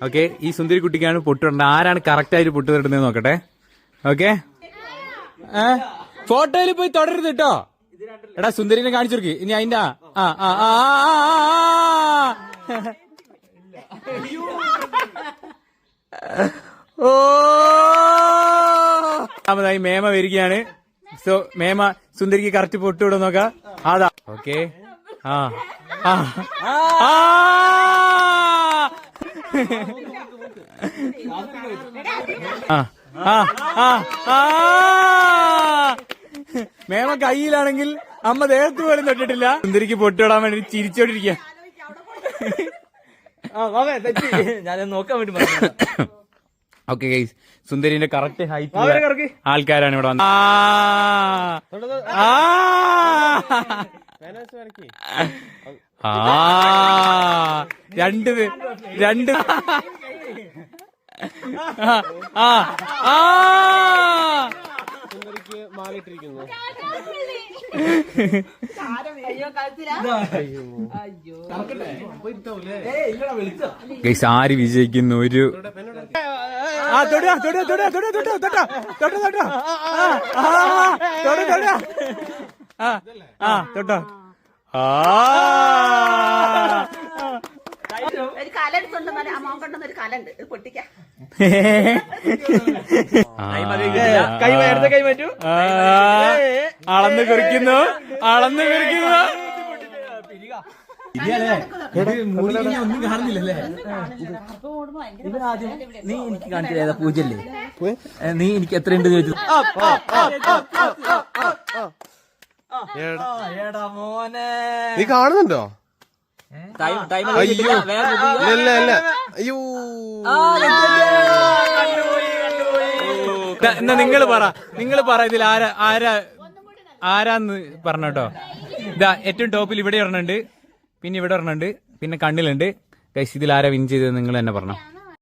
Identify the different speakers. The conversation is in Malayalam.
Speaker 1: ഓക്കെ, ഈ സുന്ദരി കുട്ടിക്കാണ് പൊട്ടിടേണ്ടത്. ആരാണ് കറക്റ്റ് ആയിട്ട് പൊട്ടിടുന്നത് നോക്കട്ടെ. ഓക്കെ, ഫോട്ടോയിൽ പോയി തുടരുത് കേട്ടോ. എടാ സുന്ദരിനെ കാണിച്ചു കൊടുക്ക്. ഇനി അതിന്റെ ഓ ാമതായി മേമ വരികയാണ്. സോ മേമ സുന്ദരിക്ക് കറക്റ്റ് പൊട്ടുവിടാൻ നോക്കാം. അതാ ഓക്കെ. മേമ കയ്യിലാണെങ്കിൽ അമ്മ ദേഹത്ത് പോലും തൊട്ടിട്ടില്ല. സുന്ദരിക്ക് പൊട്ടിടാൻ വേണ്ടി ചിരിച്ചോണ്ടിരിക്കുക.
Speaker 2: ഞാൻ നോക്കാൻ വേണ്ടി.
Speaker 1: ഓക്കെ ഗൈസ്, സുന്ദരിന്റെ കറക്റ്റ് ഹൈറ്റ് ആൾക്കാരാണ് ഇവിടെ വന്നത്. രണ്ട്
Speaker 3: മാലിട്ടിരിക്കുന്നു.
Speaker 1: ഗൈസ് ആര് വിജയിക്കുന്നു? ഒരു തൊട്ടോ അളന്ന് കുറിക്കുന്നു.
Speaker 2: ഒന്നും കാണുന്നില്ലല്ലേ? നീ എനിക്ക് കാണിച്ചത് പൂജല്ലേ? നീ എനിക്ക് എത്രയുണ്ട് ചോദിച്ചു. മോനെ
Speaker 3: നീ കാണുന്നുണ്ടോ?
Speaker 2: അയ്യോ
Speaker 1: എന്നാ നിങ്ങൾ പറ ഇതിൽ ആരാന്ന് പറഞ്ഞോട്ടോ. ഇതാ ഏറ്റവും ടോപ്പിൽ ഇവിടെ ഒരെണ്ണുണ്ട്, പിന്നെ ഇവിടെ ഒരെണ്ണുണ്ട്, പിന്നെ കണ്ണിലുണ്ട്. ഗൈസ് ഇതിൽ ആരാ വിൻ ചെയ്തത് നിങ്ങൾ തന്നെ പറഞ്ഞു.